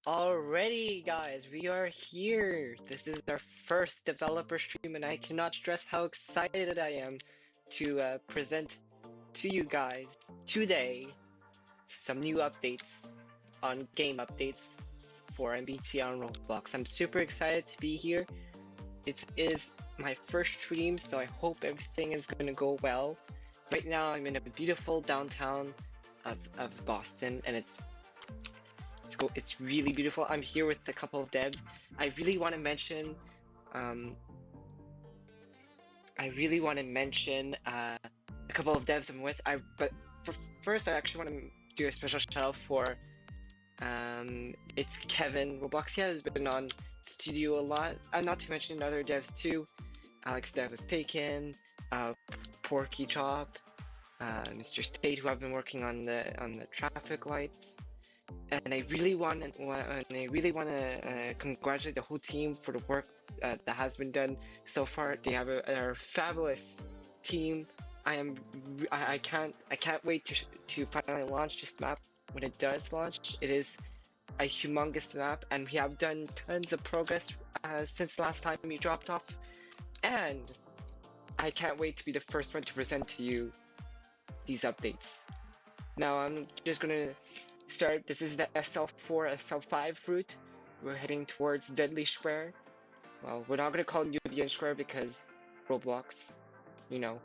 Alrighty, guys, we are here. This is our first developer stream, and I cannot stress how excited I am to present to you guys today some new updates on game updates for MBTA on Roblox. I'm super excited to be here. It is my first stream, so I hope everything is going to go well. Right now, I'm in a beautiful downtown of Boston, and it's really beautiful. I'm here with a couple of devs. I really want to mention a couple of devs I'm with. But first, I actually want to do a special shout out for it's Kevin Roblox. He has been on studio a lot. Not to mention other devs too. Alex Dev was taken. Porky Chop, Mr. State, who have been working on the traffic lights. And I really want to congratulate the whole team for the work that has been done so far. They have a fabulous team. I can't wait to finally launch this map. When it does launch, it is a humongous map, and we have done tons of progress since the last time we dropped off. And I can't wait to be the first one to present to you these updates. Now I'm just gonna start. This is the SL4, SL5 route. We're heading towards Deadly Square. Well, we're not gonna call it Union Square because Roblox, you know.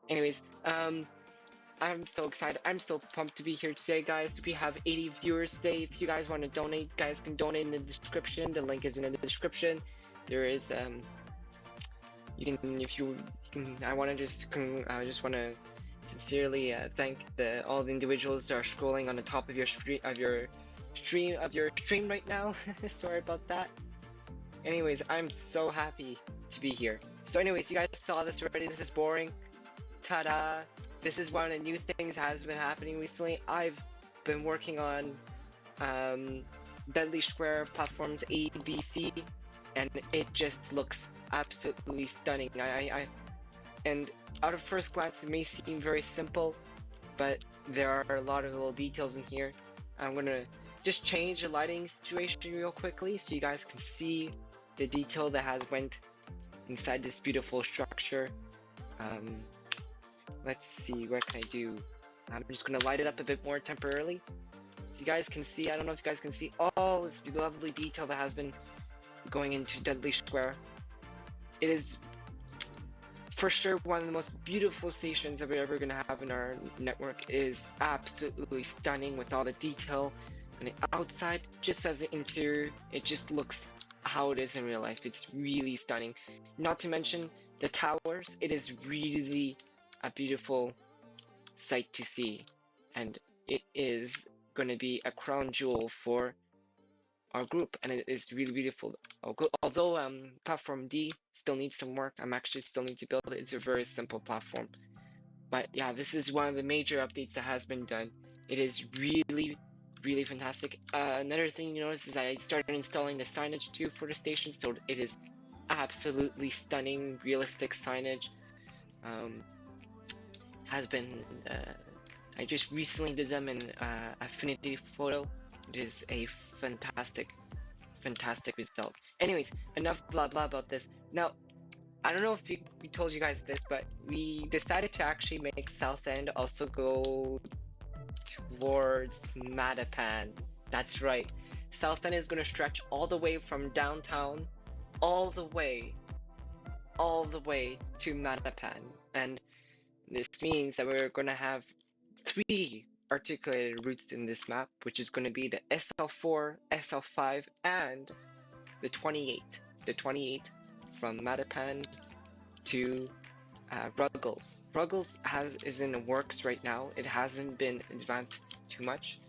Anyways, I'm so excited. I'm so pumped to be here today, guys. We have 80 viewers today. If you guys want to donate, you guys can donate in the description. The link is in the description. There is I want to just want to sincerely thank all the individuals that are scrolling on the top of your stream right now. Sorry about that. Anyways, I'm so happy to be here. So anyways, you guys saw this already. This is boring. Ta-da! This is one of the new things that has been happening recently. I've been working on Deadly Square platforms A, B, C, and it just looks absolutely stunning. And out of first glance, it may seem very simple, but there are a lot of little details in here. I'm gonna just change the lighting situation real quickly so you guys can see the detail that has went inside this beautiful structure. Let's see, what can I do? I'm just gonna light it up a bit more temporarily so you guys can see. I don't know if you guys can see all this lovely detail that has been going into Deadly Square. It is for sure one of the most beautiful stations that we're ever gonna have in our network. It is absolutely stunning with all the detail on the outside. Just as the interior, it just looks how it is in real life. It's really stunning. Not to mention the towers. It is really a beautiful sight to see, and it is going to be a crown jewel for our group, and it is really beautiful. Although platform D still needs some work, I'm actually still need to build it. It's a very simple platform, but yeah, this is one of the major updates that has been done. It is really fantastic. Another thing you notice is I started installing the signage too for the station, so it is absolutely stunning, realistic signage. Has been I just recently did them in Affinity Photo. It is a fantastic result. Anyways, enough blah blah about this. Now, I don't know if we told you guys this, but we decided to actually make South End also go towards Mattapan. That's right. South End is going to stretch all the way from downtown, all the way to Mattapan. And this means that we're going to have 3 articulated routes in this map, which is going to be the SL4, SL5, and the 28. The 28 from Mattapan to Ruggles. Ruggles is in the works right now. It hasn't been advanced too much,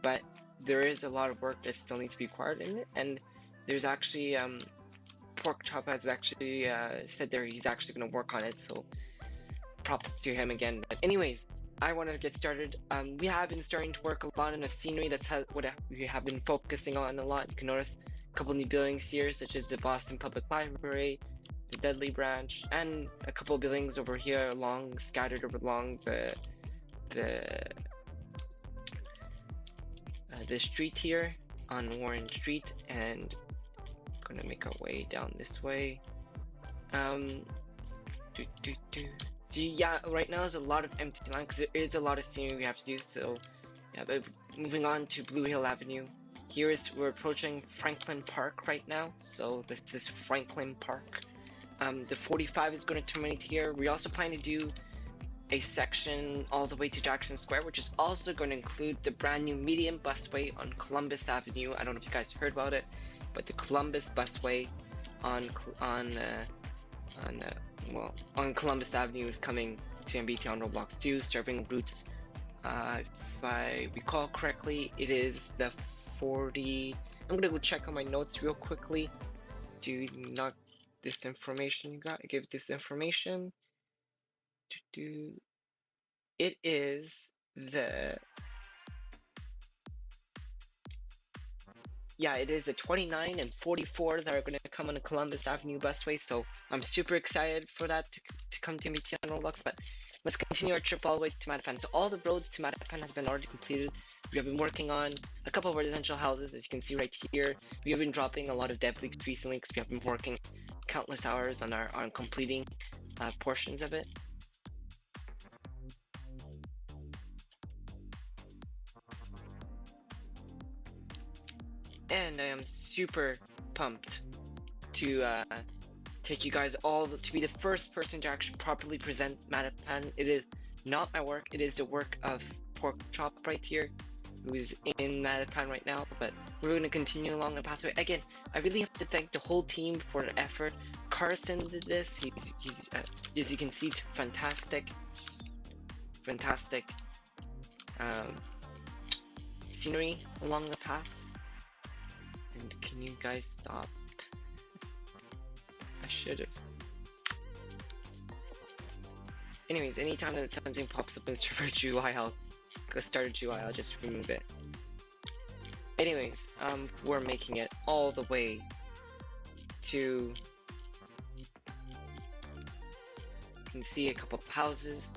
but there is a lot of work that still needs to be required in it. And there's actually Pork Chop has actually said there he's actually going to work on it. So props to him again. But anyways, I want to get started. We have been starting to work a lot on the scenery. That's what we have been focusing on a lot. You can notice a couple new buildings here, such as the Boston Public Library, the Dudley branch, and a couple of buildings over here scattered along the street here on Warren Street, and I'm gonna make our way down this way. So yeah, right now there's a lot of empty land because there is a lot of scenery we have to do. So yeah, but moving on to Blue Hill Avenue. We're approaching Franklin Park right now. So this is Franklin Park. The 45 is going to terminate here. We also plan to do a section all the way to Jackson Square, which is also going to include the brand new medium busway on Columbus Avenue. I don't know if you guys heard about it, but the Columbus busway on Columbus Avenue is coming to MBTA on Roblox 2, serving routes. If I recall correctly, it is the 40. I'm gonna go check on my notes real quickly. Do not this information you got. Give this information. It is the it is the 29 and 44 that are going to come on the Columbus Avenue busway, so I'm super excited for that to come to MBTA on Roblox. But let's continue our trip all the way to Mattapan. So all the roads to Mattapan has been already completed. We have been working on a couple of residential houses, as you can see right here. We have been dropping a lot of dev leaks recently because we have been working countless hours on completing portions of it. And I am super pumped to take you guys to be the first person to actually properly present Mattapan. It is not my work, it is the work of Pork Chop right here. who's in Matapan right now, but we're going to continue along the pathway. Again, I really have to thank the whole team for the effort. Carson did this. He's as you can see, fantastic scenery along the paths. And can you guys stop? I should have. Anyways, anytime that something pops up in server GUI, I'll start a GUI, I'll just remove it. Anyways, we're making it all the way to. You can see a couple of houses.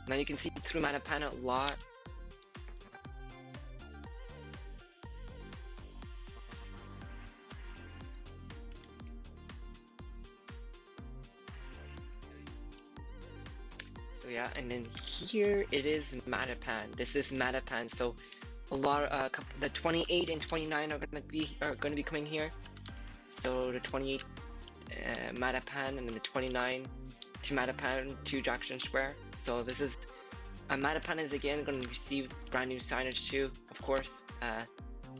Now you can see through Matapan a lot. So yeah, and then here it is Matapan. This is Matapan. So a lot the 28 and 29 are gonna be coming here. So the 28 Matapan, and then the 29 to Matapan to Jackson Square. So this is Matapan is again going to receive brand new signage too, of course. The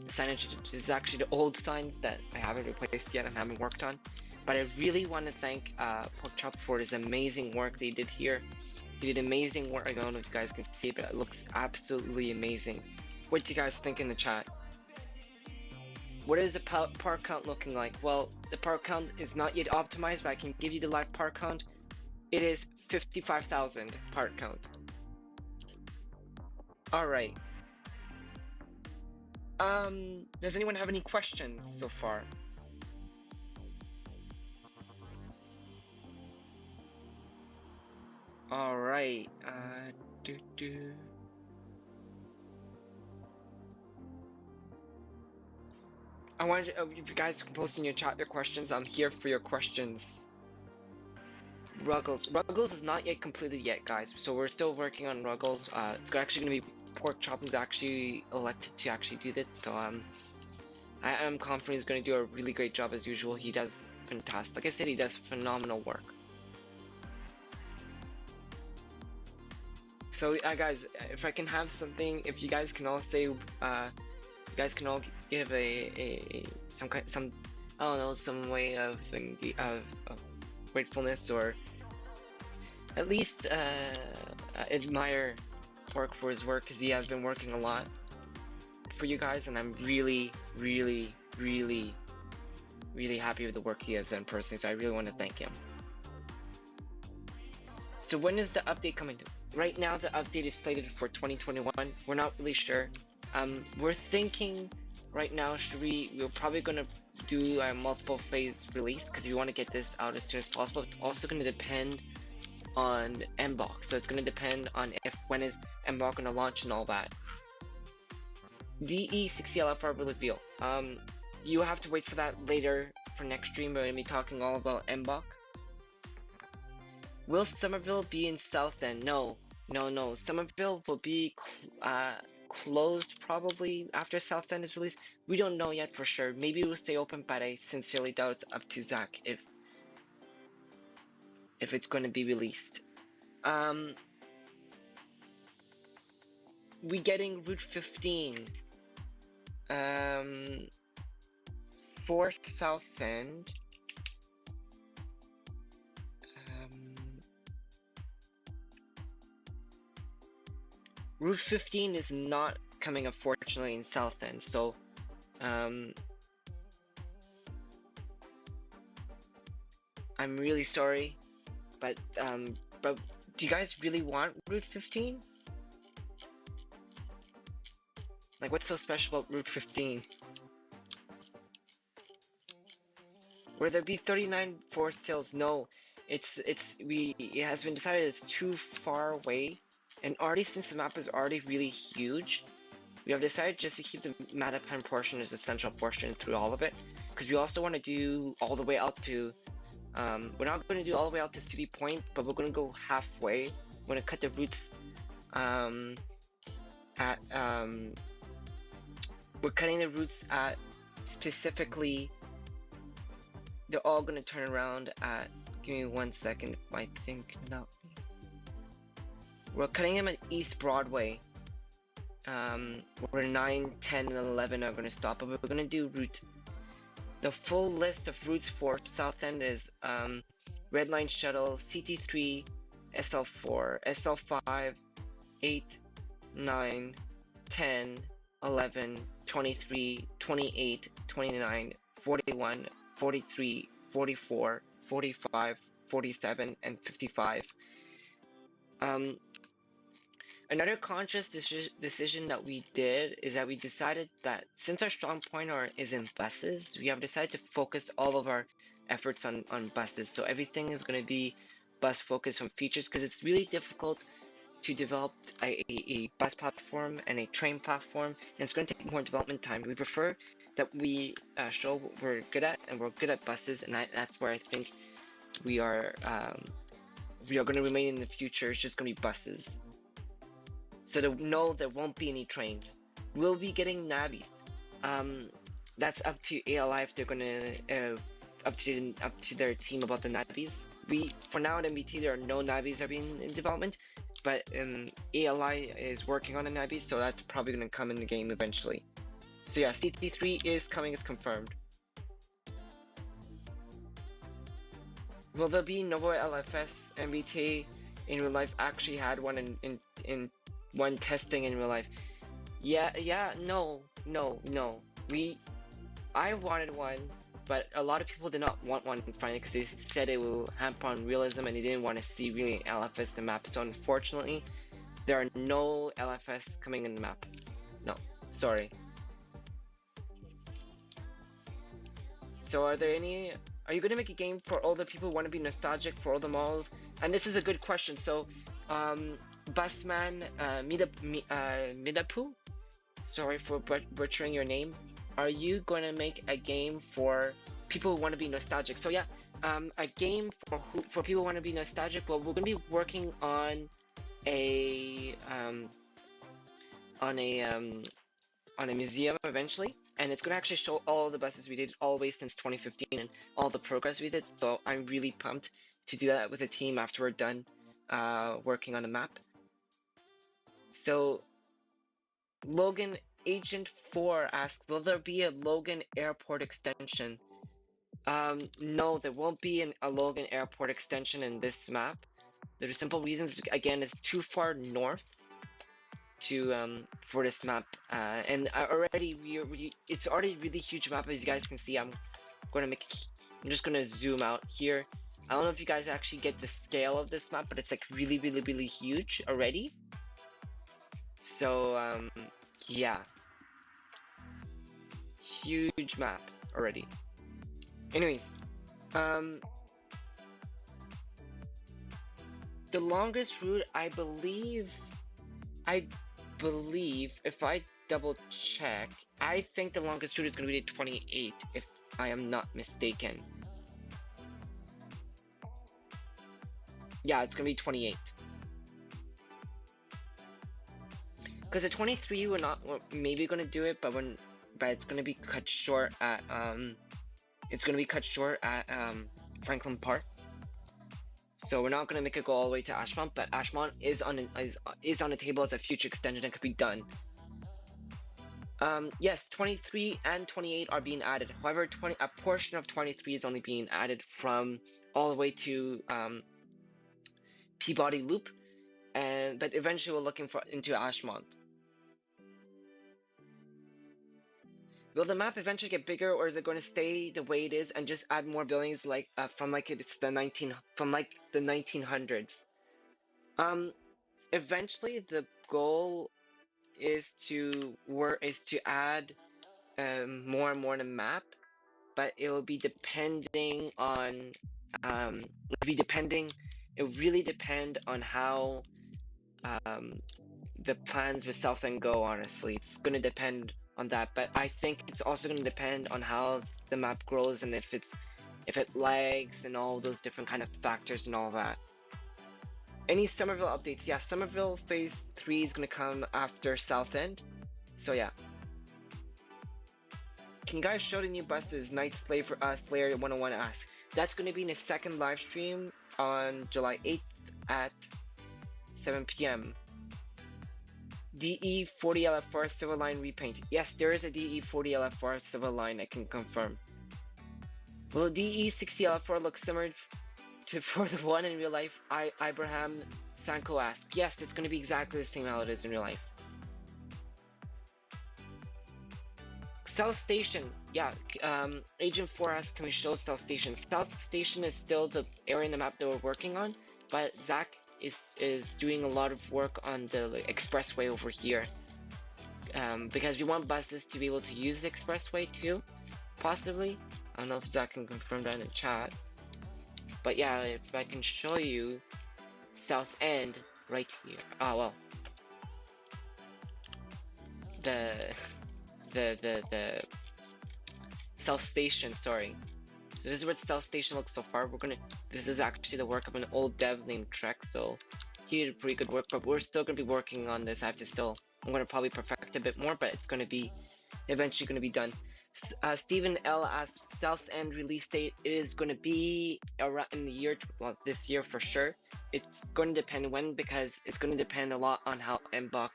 signage is actually the old signs that I haven't replaced yet and haven't worked on. But I really want to thank Porkchop for his amazing work they did here. He did amazing work. I don't know if you guys can see it, but it looks absolutely amazing. What do you guys think in the chat? What is the park count looking like? Well, the park count is not yet optimized, but I can give you the live park count. It is 55,000 park count. Alright. Does anyone have any questions so far? Alright, I wanted to, if you guys can post in your chat your questions, I'm here for your questions. Ruggles is not yet completed yet, guys, so we're still working on Ruggles. It's actually going to be Porkchop who's actually elected to actually do that, so I am confident he's going to do a really great job as usual. He does fantastic. Like I said, he does phenomenal work. So guys, if I can have something, if you guys can all say, you guys can all give some I don't know, some way of gratefulness, or at least admire Pork for his work, because he has been working a lot for you guys, and I'm really happy with the work he has done personally, so I really want to thank him. So when is the update coming to? Right now the update is slated for 2021. We're not really sure. We're thinking right now, we're probably gonna do a multiple phase release, because we want to get this out as soon as possible. It's also going to depend on MBOX, so it's going to depend on when is MBOX going to launch and all that. DE60LFR will reveal. You have to wait for that later for next stream. We're going to be talking all about MBOX. Will Somerville be in South End? No. Somerville will be closed probably after South End is released. We don't know yet for sure. Maybe it will stay open, but I sincerely doubt it's up to Zach if it's going to be released. We getting Route 15 for South End. Route 15 is not coming, unfortunately, in South End, so I'm really sorry, but do you guys really want Route 15? Like, what's so special about Route 15? Will there be 39 forest sales? No, it has been decided it's too far away. And already, since the map is already really huge, we have decided just to keep the Matapan portion as the central portion through all of it, because we also want to do all the way out to, we're not going to do all the way out to City Point, but we're going to go halfway. We're going to cut the routes we're cutting the routes at specifically, they're all going to turn around at, give me 1 second, I think, no. We're cutting them at East Broadway. where 9, 10, and 11 are going to stop, but we're going to do route. The full list of routes for South End is Red Line Shuttle, CT3, SL4, SL5, 8, 9, 10, 11, 23, 28, 29, 41, 43, 44, 45, 47, and 55. Another conscious decision that we did is that we decided that since our strong point is in buses, we have decided to focus all of our efforts on buses. So everything is going to be bus focused on features, because it's really difficult to develop a bus platform and a train platform, and it's going to take more development time. We prefer that we show what we're good at, and we're good at buses, and that's where I think we are going to remain in the future. It's just going to be buses. So no, there won't be any trains. We'll be getting navies. That's up to ALI if they're gonna up to their team about the navies. For now at MBT there are no navies are being in development, but ALI is working on a navi, so that's probably gonna come in the game eventually. So yeah, CT3 is coming, it's confirmed. Will there be Novo LFS MBTA in real life? Actually had one in one testing in real life. No. I wanted one, but a lot of people did not want one finally because they said it will hamper on realism and they didn't want to see really LFS the map. So unfortunately, there are no LFS coming in the map. No, sorry. So are you going to make a game for all the people who want to be nostalgic for all the malls? And this is a good question. So, Busman Midapu, sorry for butchering your name. Are you going to make a game for people who want to be nostalgic? So yeah, a game for people who want to be nostalgic. Well, we're going to be working on a museum eventually, and it's going to actually show all the buses we did all the way since 2015 and all the progress we did. So I'm really pumped to do that with a team after we're done working on the map. So Logan Agent 4 asked, will there be a Logan Airport extension? No, there won't be a Logan Airport extension in this map. There are simple reasons. Again, it's too far north to for this map, and it's already a really huge map, as you guys can see. I'm just gonna zoom out here. I don't know if you guys actually get the scale of this map, but it's like really huge already. So yeah, huge map already. Anyways, the longest route, I believe if I double check, I think the longest route is going to be 28 if I am not mistaken. Yeah, it's going to be 28. Because the 23 we're maybe going to do it, but it's going to be cut short at Franklin Park. So we're not going to make it go all the way to Ashmont, but Ashmont is on the table as a future extension that could be done. Yes, 23 and 28 are being added. However, a portion of 23 is only being added from all the way to Peabody Loop, but eventually we're looking into Ashmont. Will the map eventually get bigger, or is it going to stay the way it is and just add more buildings from the 1900s? Eventually the goal is to add more and more in the map, but it will be depending on it really depend on how the plans with South End go. Honestly, it's going to depend on that, but I think it's also going to depend on how the map grows and if it lags and all those different kind of factors and all that. Any Somerville updates? Yeah, Somerville Phase 3 is going to come after South End. So yeah. Can you guys show the new buses? Night Slayer 101 asks. That's going to be in a second live stream on July 8th at 7 p.m. DE40 LFR Silver Line repaint. Yes, there is a DE40 LFR Silver Line, I can confirm. Will DE60 LFR look similar to for the one in real life? Abraham Sanko asked. Yes, it's going to be exactly the same how it is in real life. South Station, yeah, Agent 4 asks, can we show South Station? South Station is still the area in the map that we're working on, but Zach is doing a lot of work on the expressway over here. Because we want buses to be able to use the expressway too, possibly. I don't know if Zach can confirm that in the chat. But yeah, if I can show you South End right here. Oh, well. The South Station, sorry. So this is what South Station looks so far. This is actually the work of an old dev named Trek, so he did pretty good work, but we're still gonna be working on this. I'm gonna probably perfect a bit more, but it's gonna be eventually gonna be done. Stephen L asks, South End release date is gonna be around in the year, well, this year for sure. It's going to depend when, because it's going to depend a lot on how MBOC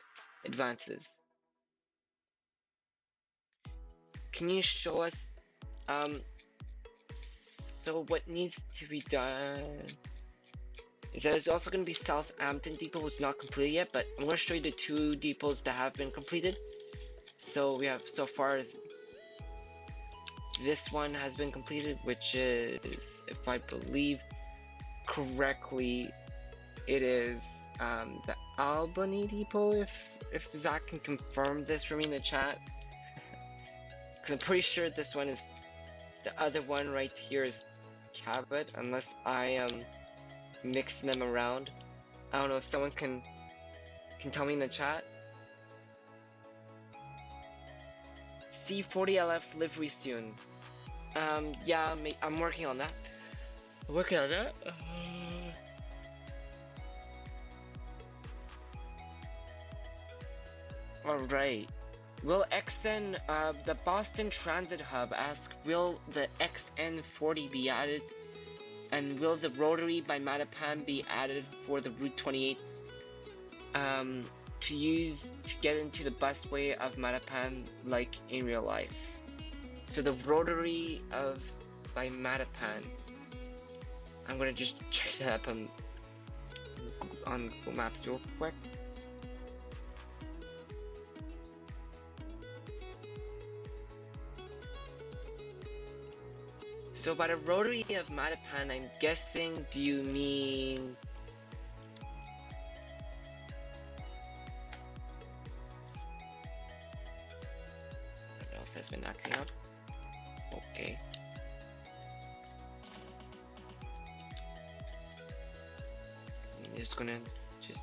advances. Can you show us, so what needs to be done is that there's also going to be Southampton depot, which is not completed yet, but I'm going to show you the 2 depots that have been completed. So we have so far as this one has been completed, which is, if I believe correctly, it is the Albany depot, if Zach can confirm this for me in the chat. Because I'm pretty sure this one is, the other one right here is Cabot, unless I am mixing them around. I don't know if someone can tell me in the chat. C40LF livery soon. Yeah, I'm working on that. Alright. Will XN, the Boston Transit Hub asks, will the XN40 be added? And will the rotary by Mattapan be added for the Route 28? To get into the busway of Mattapan like in real life. So the rotary by Mattapan. I'm gonna just check that up on Google Maps real quick. So by the rotary of Mattapan, I'm guessing, do you mean what else has been acting up? Okay. I'm just gonna do this.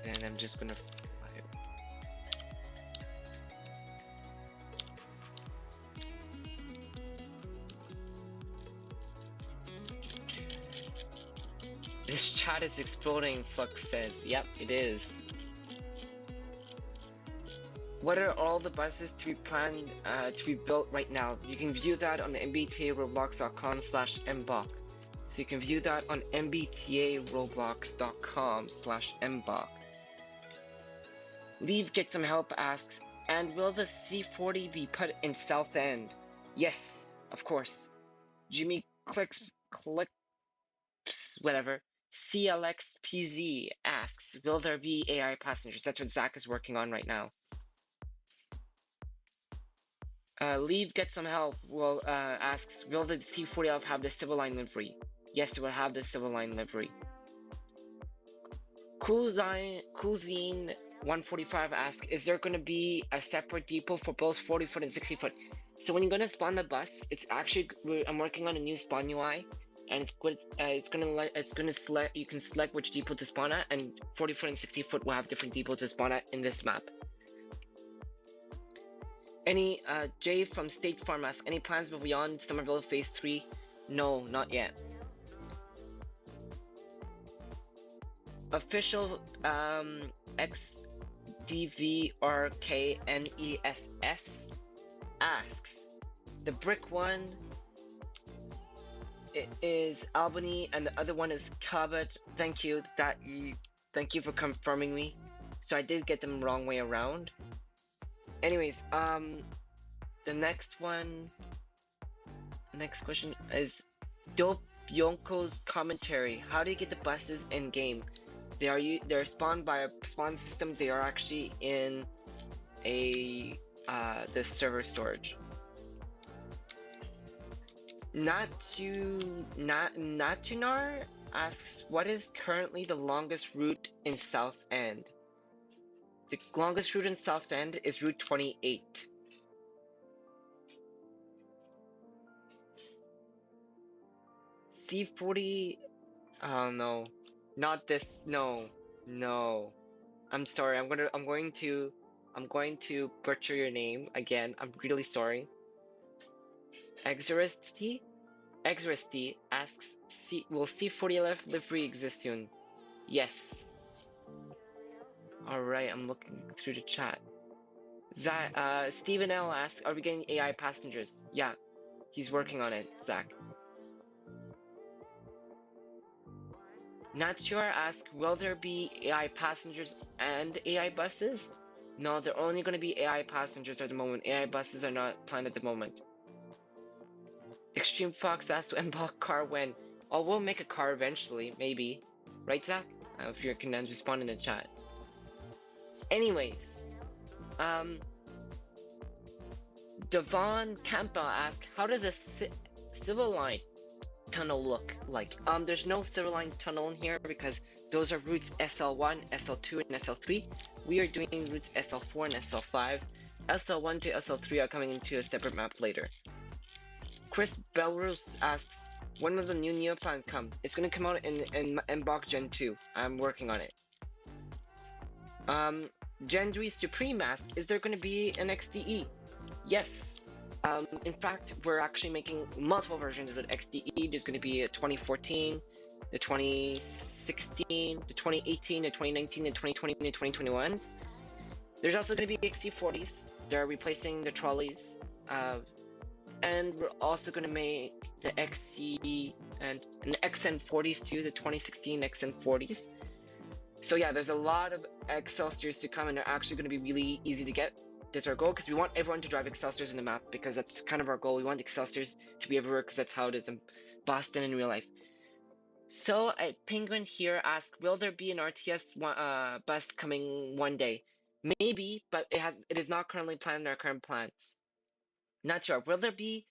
And then I'm just gonna This chat is exploding, Flux says. Yep, it is. What are all the buses to be planned to be built right now? You can view that on the mbtaroblox.com/mboc. So you can view that on mbtaroblox.com/mboc. Leave Get Some Help asks, and will the C40 be put in South End? Yes, of course. Jimmy clicks, whatever. CLXPZ asks, will there be AI passengers? That's what Zach is working on right now. Leave Get Some Help asks, will the C40F have the Civil Line livery? Yes, it will have the Civil Line livery. Coolzine145 asks, is there going to be a separate depot for both 40-foot and 60-foot? So when you're going to spawn the bus, it's actually, I'm working on a new spawn UI, and it's gonna select, you can select which depot to spawn at, and 40-foot and 60-foot will have different depots to spawn at in this map. Any Jay from State Farm asks, any plans beyond Somerville Phase 3? No, not yet. Official XDVRKNESS asks, the brick one is Albany, and the other one is Cabot. Thank you. Thank you for confirming me. So I did get them wrong way around. Anyways, the next one. The next question is Dope Yonko's commentary. How do you get the buses in game? They're spawned by a spawn system. They are actually in the server storage. Natunar asks, what is currently the longest route in South End? The longest route in South End is Route 28. C40. Oh no, not this. No, no. I'm sorry. I'm going to butcher your name again. I'm really sorry. Exoristy asks, will C40 livery exist soon? Yes. Alright, I'm looking through the chat. Stephen L asks, are we getting AI passengers? Yeah, he's working on it, Zach. Natsure asks, will there be AI passengers and AI buses? No, they're only going to be AI passengers at the moment. AI buses are not planned at the moment. Extreme Fox asks, MBTA car when? Oh, we'll make a car eventually, maybe. Right, Zach? If you can respond in the chat. Anyways, Devon Campbell asks, how does a Civil Line tunnel look like? There's no Civil Line tunnel in here because those are routes SL1, SL2, and SL3. We are doing routes SL4 and SL5. SL1 to SL3 are coming into a separate map later. Chris Belrus asks, when will the new Neoplan come? It's gonna come out in MBTA Gen 2. I'm working on it. Gendry Supreme asks, is there gonna be an XDE? Yes. In fact, we're actually making multiple versions of the XDE. There's gonna be a 2014, the 2016, the 2018, the 2019, the 2020, and the 2021s. There's also gonna be XC40s. They're replacing the trolleys. And we're also going to make the XC and XN40s too, the 2016 XN40s. So yeah, there's a lot of Excelsiors to come, and they're actually going to be really easy to get. That's our goal, because we want everyone to drive Excelsiors in the map, because that's kind of our goal. We want Excelsiors to be everywhere, because that's how it is in Boston in real life. So Penguin here asks, will there be an RTS bus coming one day? Maybe, but it is not currently planned in our current plans. Not sure. Will there be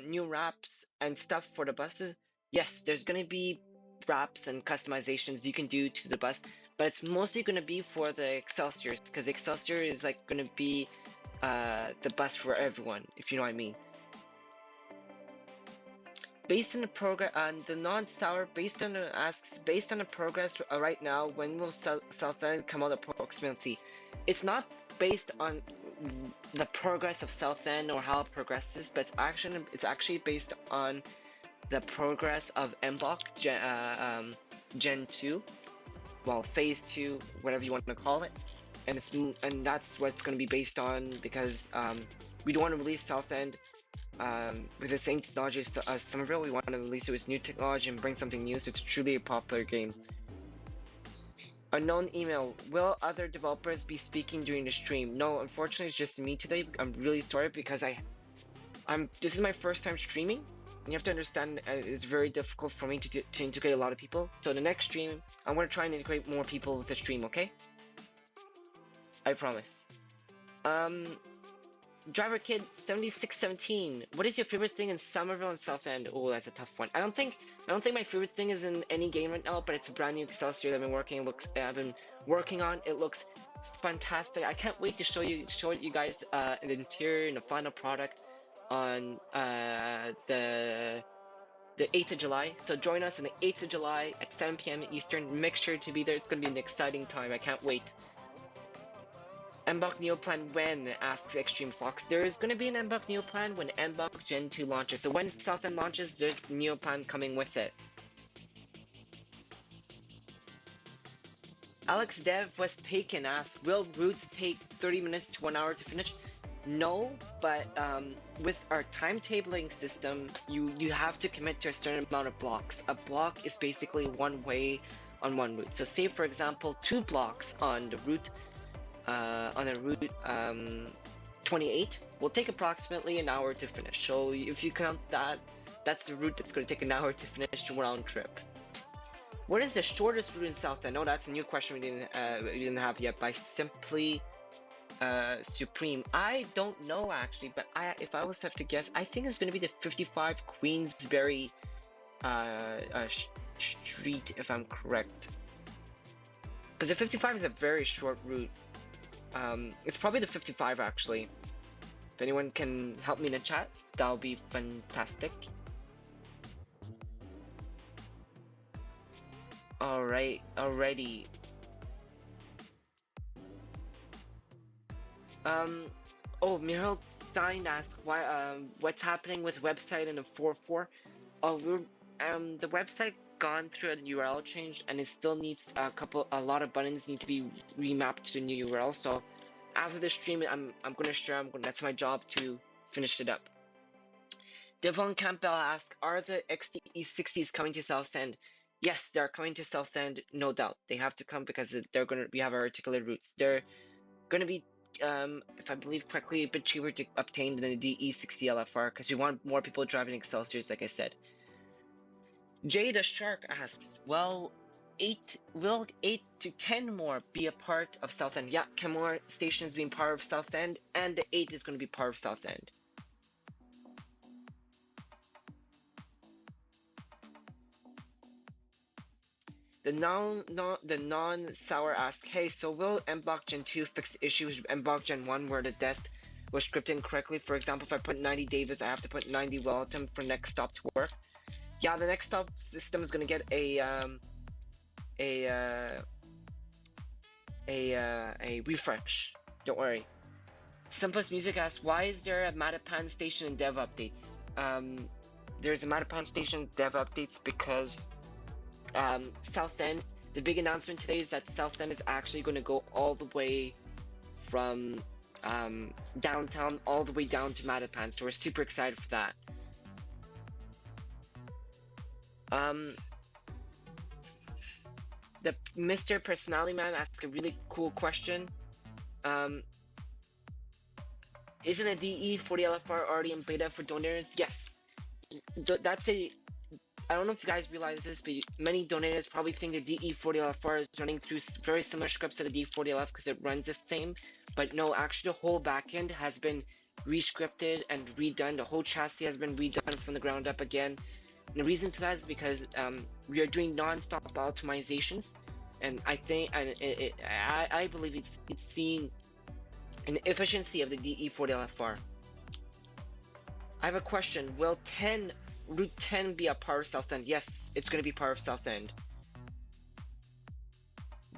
new wraps and stuff for the buses? Yes, there's going to be wraps and customizations you can do to the bus, but it's mostly going to be for the Excelsiors, because Excelsior is like going to be the bus for everyone, if you know what I mean. Based on the progress, the non-sour, based on the progress right now, when will South End come out approximately? It's not based on the progress of South End or how it progresses, but it's actually based on the progress of MBTA Gen 2, well, Phase 2, whatever you want to call it, and that's what it's going to be based on, because we don't want to release South End with the same technology as Somerville. We want to release it with new technology and bring something new, so it's truly a popular game. Unknown email, will other developers be speaking during the stream? No, unfortunately it's just me today. I'm really sorry, because this is my first time streaming, and you have to understand it's very difficult for me to integrate a lot of people. So the next stream, I'm going to try and integrate more people with the stream, okay? I promise. Driver Kid 7617. What is your favorite thing in Somerville and South End? Oh, that's a tough one. I don't think my favorite thing is in any game right now, but it's a brand new Excelsior that I've been working on. It looks fantastic. I can't wait to show you guys the interior and the final product on the 8th of July. So join us on the 8th of July at 7 p.m. Eastern. Make sure to be there. It's going to be an exciting time. I can't wait. MBTA Neoplan when? Asks Extreme Fox. There is going to be an MBTA Neoplan when MBTA Gen 2 launches. So when South End launches, there's Neoplan coming with it. Alex Dev was taken asks, will routes take 30 minutes to 1 hour to finish? No, but with our timetabling system, you have to commit to a certain amount of blocks. A block is basically one way on one route. So say for example 2 blocks on the route 28 will take approximately an hour to finish. So if you count that, that's the route that's going to take an hour to finish the round trip. What is the shortest route in South End? No, that's a new question we didn't have yet. By Simply Supreme. I don't know actually, but if I was to have to guess, I think it's going to be the 55 Queensberry street, if I'm correct. Because the 55 is a very short route. It's probably the 55 actually. If anyone can help me in the chat, that'll be fantastic. Alright, already. Oh, Mihail Stein asks what's happening with website in the 4.4. Oh, the website gone through a URL change, and it still needs a lot of buttons need to be remapped to the new URL. So after the stream, I'm gonna share. That's my job to finish it up. Devon Campbell asks, are the XDE60s coming to Southend? Yes, they're coming to Southend, no doubt. They have to come because we have our articulated routes. They're gonna be, if I believe correctly, a bit cheaper to obtain than the DE60 LFR because we want more people driving Excelsiors, like I said. Jada Shark asks, will 8 to Kenmore be a part of Southend? Yeah, Kenmore Station is being part of Southend, and the 8 is going to be part of Southend. The non-sour asks, hey, so will MBOK Gen 2 fix the issue with MBOK Gen 1 where the desk was scripted incorrectly? For example, if I put 90 Davis, I have to put 90 Wellington for next stop to work. Yeah, the next stop system is gonna get a refresh. Don't worry. Simplest Music asks, why is there a Mattapan station in dev updates? There's a Mattapan station in dev updates because Southend, the big announcement today is that Southend is actually going to go all the way from downtown all the way down to Mattapan, so we're super excited for that. The Mr. Personality Man asks a really cool question. Isn't a DE40LFR already in beta for donors? Yes. I don't know if you guys realize this, but many donators probably think the DE40LFR is running through very similar scripts to the D40LF because it runs the same. But no, actually the whole backend has been rescripted and redone. The whole chassis has been redone from the ground up again. And the reason for that is because we are doing non-stop optimizations, and I think, and I believe it's seeing an efficiency of the DE40LFR. I have a question. Will Route 10 be a part of Southend? Yes, it's going to be part of Southend.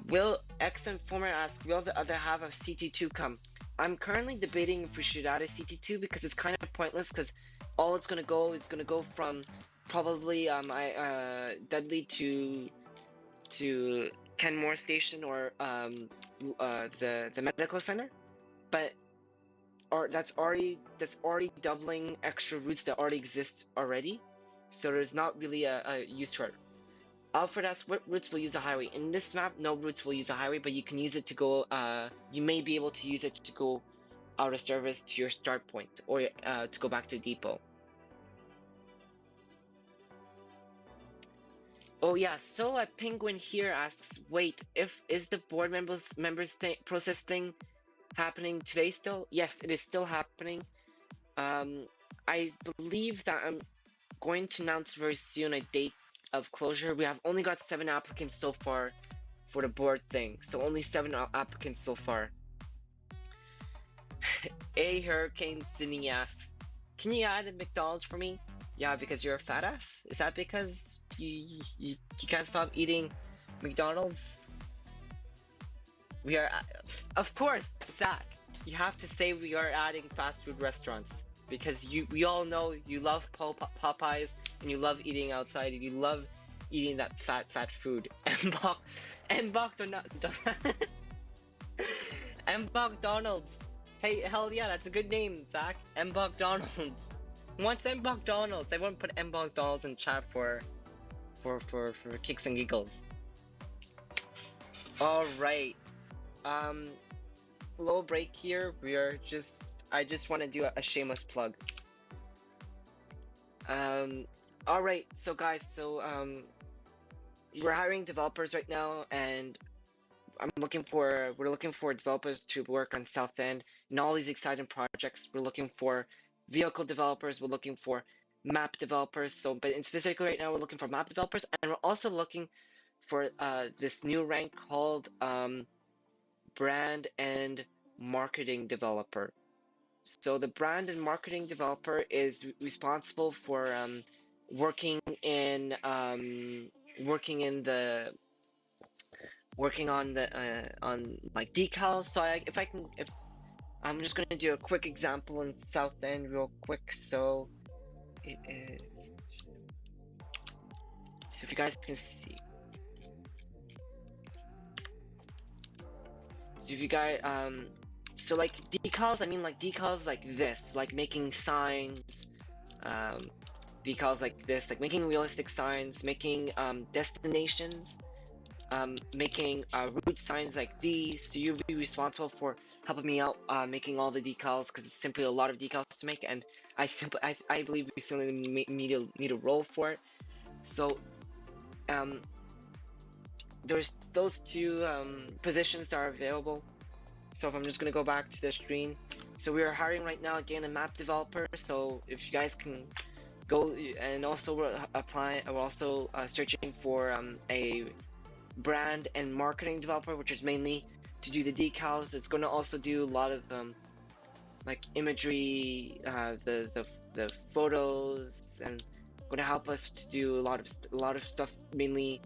Will X Informer ask, will the other half of CT2 come? I'm currently debating if we should add a CT2 because it's kind of pointless, because all it's going to go is going to go from probably Dudley to Kenmore Station or the medical center, but that's already doubling extra routes that already exist already, so there's not really a use for it. Alfred asks, what routes will use a highway? In this map, no routes will use a highway, but you can use it to go, you may be able to use it to go out of service to your start point, or to go back to the depot. Oh yeah, so a penguin here asks, wait, is the board members process thing happening today still? Yes, it is still happening. I believe that I'm going to announce very soon a date of closure. We have only got 7 applicants so far for the board thing, so only 7 applicants so far. A Hurricane Sydney asks, can you add a McDonald's for me? Yeah, because you're a fat ass? Is that because you can't stop eating McDonald's? We are, of course, Zach, you have to say we are adding fast food restaurants, because we all know you love Popeyes and you love eating outside and you love eating that fat food. MBOK Donalds. Hey, hell yeah, that's a good name, Zach. MBogDonalds. What's MBogDonalds? Everyone put MBogDonalds in chat for kicks and giggles. All right. Um, little break here. I just want to do a shameless plug. All right. So guys, we're hiring developers right now, and we're looking for developers to work on South End and all these exciting projects. We're looking for vehicle developers. We're looking for map developers. But specifically right now, we're looking for map developers, and we're also looking for this new rank called brand and marketing developer. So the brand and marketing developer is responsible for working in working in the working on like decals. So if I'm just gonna do a quick example in South End real quick. So it is. So if you guys can see. So if you guys so like decals, I mean like decals like this, like making signs, decals like this, like making realistic signs, making destinations, making route signs like these. So you'll be responsible for helping me out making all the decals because it's simply a lot of decals to make, and I believe we still need a role for it. So there's those two positions that are available. So if I'm just gonna go back to the screen, so we are hiring right now again a map developer. So if you guys can go, and also we're also searching for a brand and marketing developer, which is mainly to do the decals. It's going to also do a lot of like imagery, the photos, and going to help us to do a lot of stuff, mainly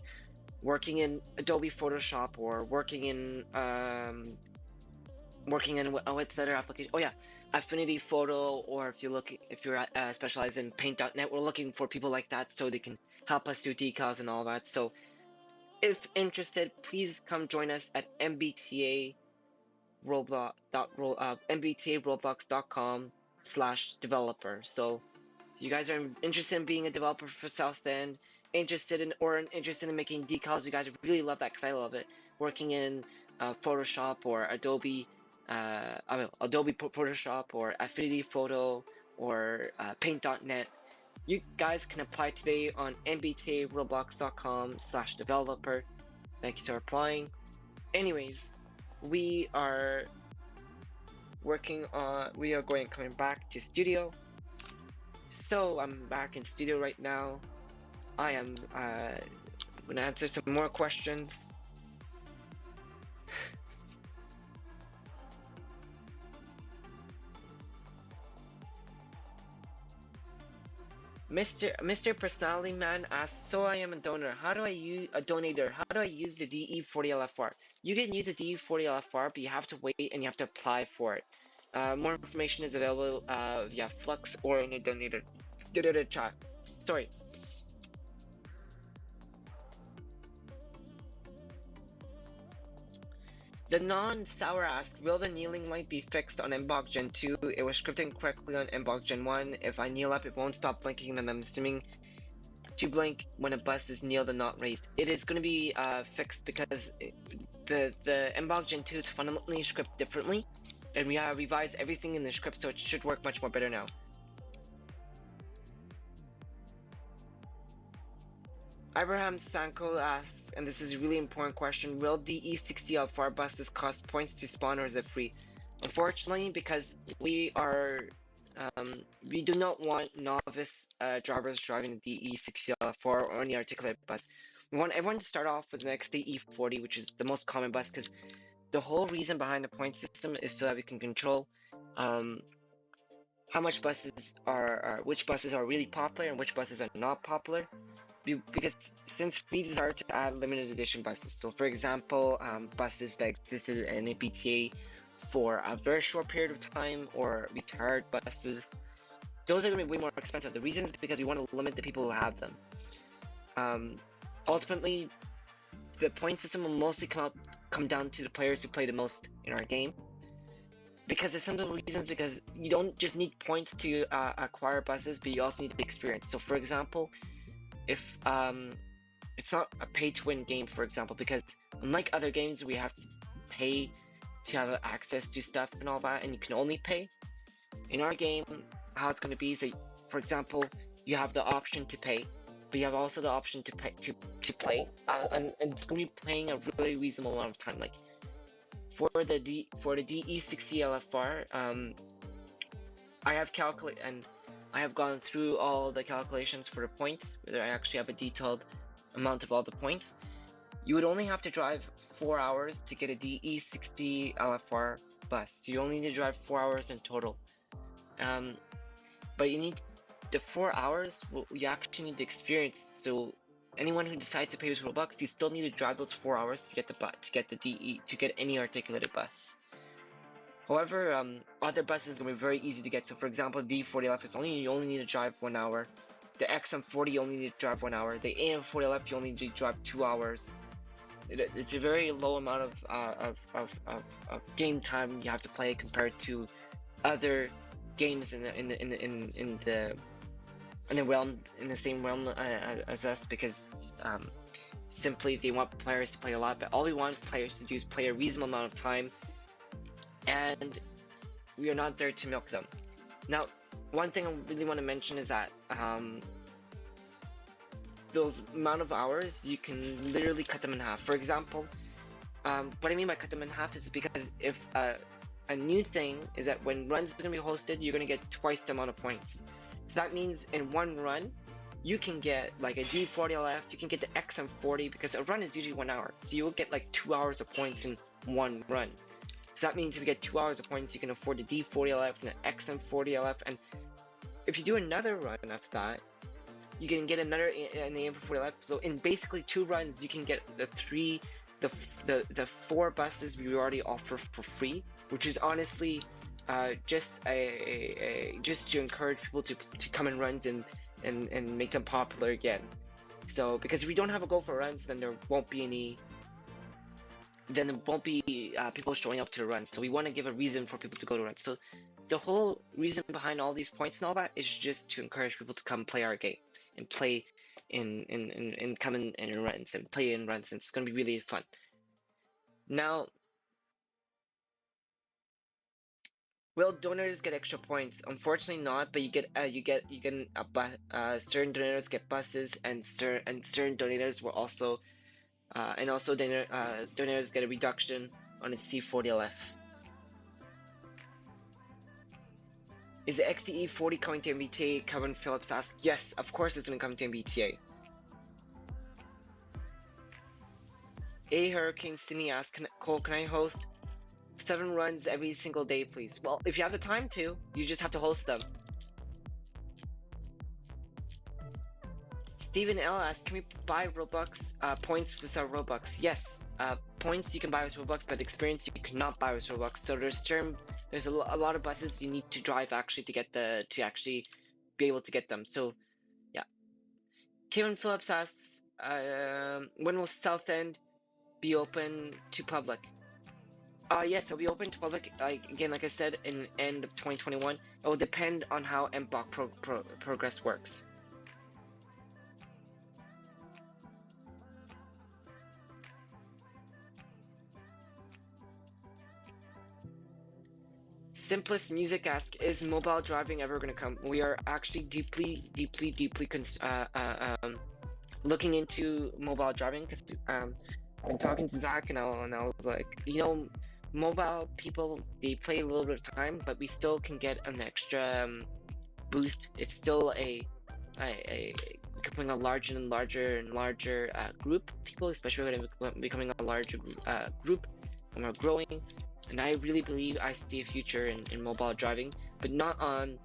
working in Adobe Photoshop or working in what's the other application? Oh yeah, Affinity Photo, or if you're specialized in Paint.net, we're looking for people like that so they can help us do decals and all that. So if interested, please come join us at mbtaroblox.com/developer. So if you guys are interested in being a developer for South End, interested in making decals, you guys really love that because I love it. Working in Photoshop or Adobe, Adobe Photoshop or Affinity Photo or Paint.net. You guys can apply today on mbtaroblox.com/developer. Thank you for applying. Anyways, we are coming back to studio. So I'm back in studio right now. I'm gonna answer some more questions. Mr. Personality Man asks, so I am a donor. How do I use a donator? How do I use the DE40LFR? You can use the DE40LFR, but you have to wait and you have to apply for it. More information is available via Flux or in a donator chat. Sorry. The non-sour asks, will the kneeling light be fixed on MBOG Gen 2? It was scripted incorrectly on MBOG Gen 1. If I kneel up, it won't stop blinking, and I'm assuming to blink when a bus is kneeled and not raised. It is going to be fixed because the MBOG Gen 2 is fundamentally scripted differently, and we revised everything in the script, so it should work much more better now. Abraham Sanko asks, and this is a really important question, will DE60L4 buses cost points to spawn or is it free? Unfortunately, because we do not want novice drivers driving the DE60L4 or any articulated bus. We want everyone to start off with the next DE40, which is the most common bus, because the whole reason behind the point system is so that we can control how much which buses are really popular and which buses are not popular. Because since we desire to add limited edition buses, so for example, buses that existed in MBTA for a very short period of time, or retired buses, those are going to be way more expensive. The reason is because we want to limit the people who have them. Ultimately, the point system will mostly come down to the players who play the most in our game. because there's some reasons, because you don't just need points to acquire buses, but you also need experience. So for example, if it's not a pay-to-win game, for example, because unlike other games we have to pay to have access to stuff and all that, and you can only pay. In our game, how it's going to be is that, for example, you have the option to pay, but you have also the option to pay to play, and it's going to be playing a really reasonable amount of time. Like for the DE60 LFR, I have gone through all the calculations for the points, whether I actually have a detailed amount of all the points. You would only have to drive 4 hours to get a DE60 LFR bus. So you only need to drive 4 hours in total. But you need the 4 hours. Well, you actually need the experience. So anyone who decides to pay with Robux, you still need to drive those 4 hours to get the DE to get any articulated bus. However, other buses are going to be very easy to get. So for example, D40LF is you only need to drive 1 hour. The XM40 you only need to drive 1 hour. The AM40LF you only need to drive 2 hours. It's a very low amount of game time you have to play compared to other games in the same realm as us, because simply they want players to play a lot, but all we want players to do is play a reasonable amount of time, and we are not there to milk them. Now, one thing I really want to mention is that those amount of hours, you can literally cut them in half. For example, what I mean by cut them in half is because if a new thing is that when runs are going to be hosted, you're going to get twice the amount of points. So that means in one run, you can get like a D40LF, you can get the XM40, because a run is usually 1 hour. So you'll get like 2 hours of points in one run. So that means if you get 2 hours of points, you can afford the D40LF and the XM40LF. And if you do another run after that, you can get another in the AM40LF. So in basically 2 runs, you can get the 4 buses we already offer for free, which is honestly just to encourage people to come and runs and make them popular again. So because if we don't have a goal for runs, then there won't be people showing up to the runs. So we want to give a reason for people to go to runs. So the whole reason behind all these points and all that is just to encourage people to come play our game and play and come in runs and play in runs, and it's going to be really fun. Now, will donors get extra points? Unfortunately not, but certain donors get buses, and certain donors will also donors get a reduction on a C40LF. Is the XDE 40 coming to MBTA? Kevin Phillips asked. Yes, of course it's going to come to MBTA. A Hurricane Sydney asked, Cole, can I host 7 runs every single day, please? Well, if you have the time to, you just have to host them. Stephen L asked, can we buy Robux points with our Robux? Yes, points you can buy with Robux, but experience you cannot buy with Robux. So there's a lot of buses you need to drive actually to actually be able to get them. So yeah. Kevin Phillips asks, when will South End be open to public? Yes, it'll be open to public, like I said, in end of 2021. It will depend on how MBOC progress works. Simplest Music asks, is mobile driving ever going to come? We are actually deeply looking into mobile driving, because I've been talking to Zach, and I was like, mobile people, they play a little bit of time, but we still can get an extra boost. It's still becoming a larger and larger group of people, especially when becoming a larger group, and we're growing. And I really believe I see a future in mobile driving, but not on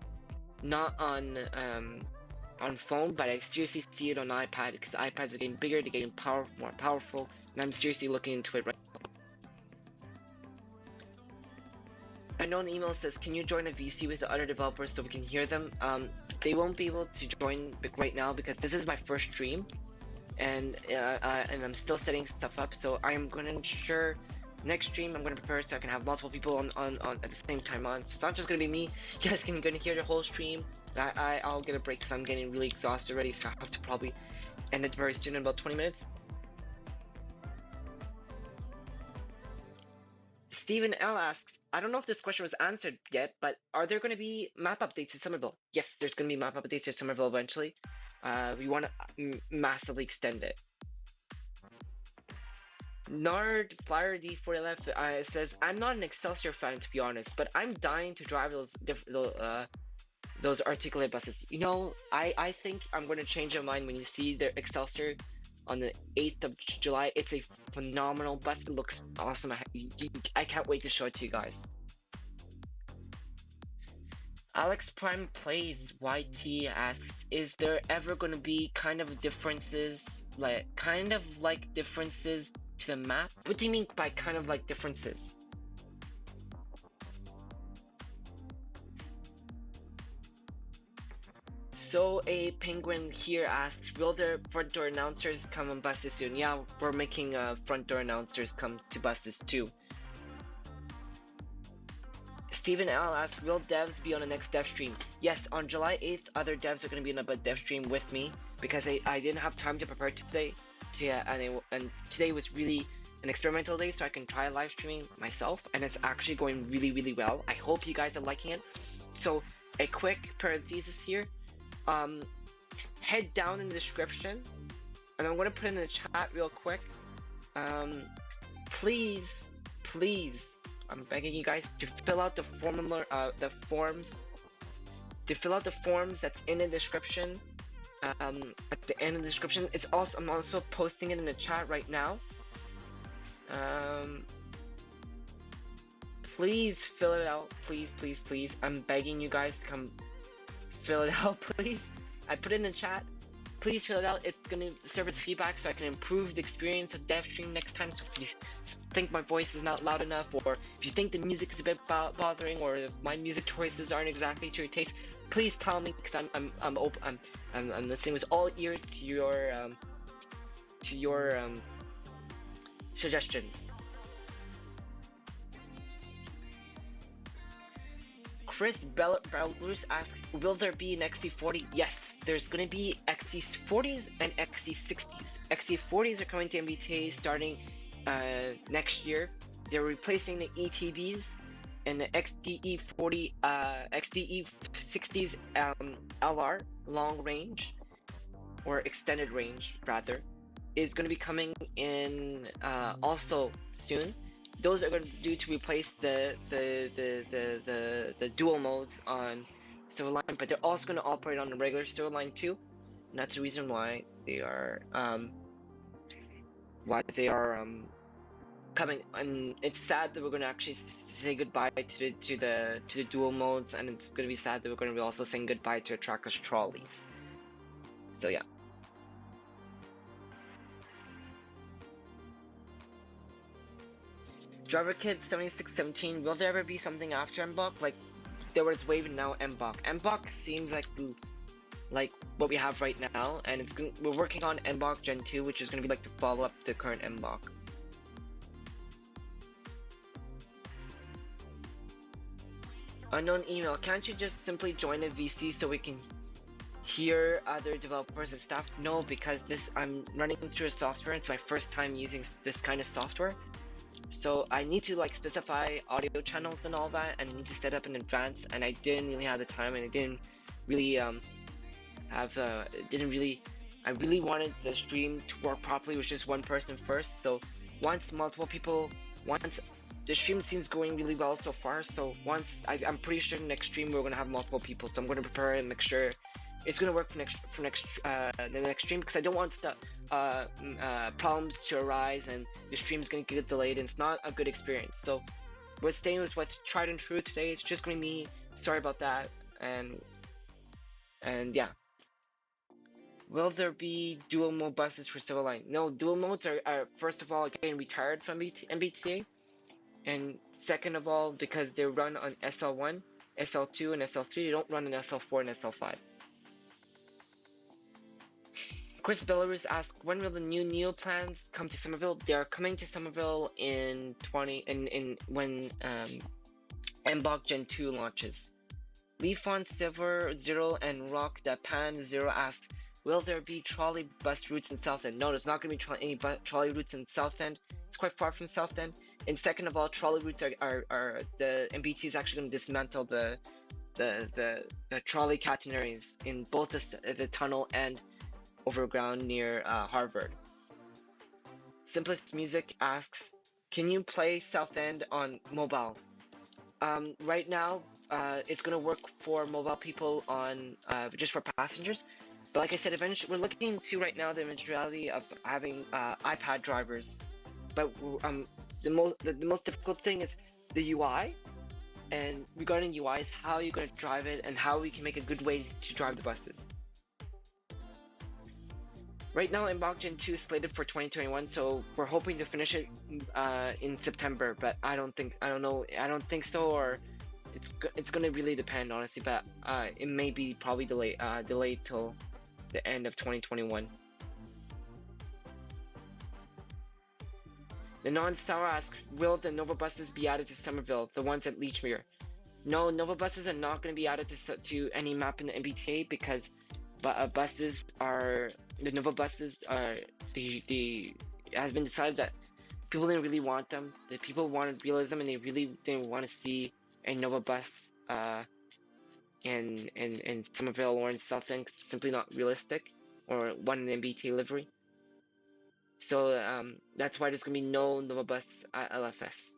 phone, but I seriously see it on iPad, because iPads are getting bigger, they're getting more powerful, and I'm seriously looking into it right now. Unknown email says, can you join a VC with the other developers so we can hear them? They won't be able to join right now because this is my first stream, and I'm still setting stuff up, so I'm going to ensure Next stream, I'm gonna prepare so I can have multiple people on at the same time on. So it's not just gonna be me. You guys can gonna hear the whole stream. I'll get a break because I'm getting really exhausted already, so I have to probably end it very soon in about 20 minutes. Stephen L asks, I don't know if this question was answered yet, but are there going to be map updates to Somerville? Yes, there's going to be map updates to Somerville eventually. We want to massively extend it. Nard Flyer D411 says, I'm not an Excelsior fan to be honest, but I'm dying to drive those articulate buses. You know, I think I'm going to change my mind when you see the Excelsior on the 8th of July. It's a phenomenal bus. It looks awesome. I can't wait to show it to you guys. Alex Prime Plays YT asks, is there ever going to be kind of differences to the map? What do you mean by kind of like differences? So a penguin here asks, will there front door announcers come on buses soon? Yeah, we're making front door announcers come to buses too. Stephen L asks, will devs be on the next dev stream? Yes, on July 8th, other devs are going to be on a dev stream with me because I didn't have time to prepare today. And today was really an experimental day, so I can try live streaming myself, and it's actually going really, really well. I hope you guys are liking it. So a quick parenthesis here. Head down in the description, and I'm going to put in the chat real quick. Please, I'm begging you guys to fill out the forms. To fill out the forms that's in the description. At the end of the description, I'm also posting it in the chat right now. Please fill it out. Please. I'm begging you guys to come fill it out, please. I put it in the chat. Please fill it out. It's gonna serve as feedback so I can improve the experience of dev stream next time. So if you think my voice is not loud enough, or if you think the music is a bit bothering, or if my music choices aren't exactly to your taste, please tell me, because I'm listening with all ears to your suggestions. Chris Belarus asks, will there be an XC40? Yes, there's going to be XC40s and XC60s. XC40s are coming to MBTA starting next year. They're replacing the ETBs, and the XDE60s LR, long range, or extended range rather, is going to be coming in also soon. Those are going to do to replace the dual modes on Silver Line, but they're also going to operate on the regular Silver Line too, and that's the reason why they are coming. And it's sad that we're going to actually say goodbye to the dual modes, and it's going to be sad that we're going to be also saying goodbye to trackless trolleys. So yeah. Driver Kid 7617, will there ever be something after MBOK? Like, there was Wave and now MBOK. MBOK seems like what we have right now, and we're working on MBOK Gen 2, which is going to be like the follow-up to the current MBOK. Unknown email, can't you just simply join a VC so we can hear other developers and stuff? No, because I'm running through a software. It's my first time using this kind of software. So I need to like specify audio channels and all that, and I need to set up in advance, and I didn't really have the time, and I didn't really I really wanted the stream to work properly with just one person first. So once the stream seems going really well so far, so I'm pretty sure next stream we're gonna have multiple people, so I'm gonna prepare and make sure it's gonna work for the next stream, because I don't want problems to arise and the stream's gonna get delayed and it's not a good experience. So we're staying with what's tried and true today. It's just gonna be me. Sorry about that. And yeah. Will there be dual mode buses for Silver Line? No, dual modes are first of all getting retired from MBTA, and second of all, because they run on SL1, SL2, and SL3, they don't run on SL4 and SL5. Chris Belarus asks, when will the new Neo plans come to Somerville? They are coming to Somerville in when MBOK Gen 2 launches. Leafon Silver Zero and Rock the Pan Zero asks, will there be trolley bus routes in Southend? No, there's not going to be any trolley routes in Southend. It's quite far from Southend. And second of all, trolley routes are the MBT is actually going to dismantle the trolley catenaries in both the tunnel and overground near Harvard. Simplest Music asks, can you play Southend on mobile? Right now, it's gonna work for mobile people on just for passengers. But like I said, eventually we're looking into right now the eventuality of having iPad drivers. But the most difficult thing is the UI. And regarding UI is how you're gonna drive it and how we can make a good way to drive the buses. Right now, MBOK Gen 2 is slated for 2021, so we're hoping to finish it in September. But I don't think so, or it's gonna really depend, honestly. But it may be probably delayed till the end of 2021. The non-sour asks, will the Nova buses be added to Somerville, the ones at Leechmere? No, Nova buses are not going to be added to any map in the MBTA because buses are the Nova buses are it has been decided that people didn't really want them. The people wanted realism and they really didn't want to see a Nova bus in Somerville or in Southend. It's simply not realistic, or one in MBTA livery. So that's why there's gonna be no Nova bus at LFS.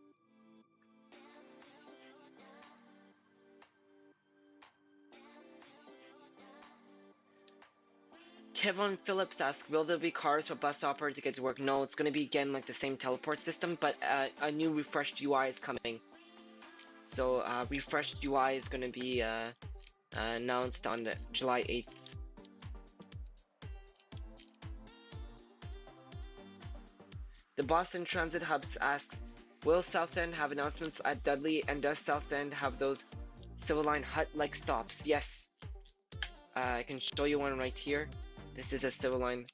Kevin Phillips asks, will there be cars for bus operator to get to work? No, it's going to be again like the same teleport system, but a new refreshed UI is coming. So refreshed UI is going to be announced on July 8th. The Boston Transit Hubs asks, will Southend have announcements at Dudley, and does Southend have those Civil Line hut-like stops? Yes. I can show you one right here. This is a Civil Line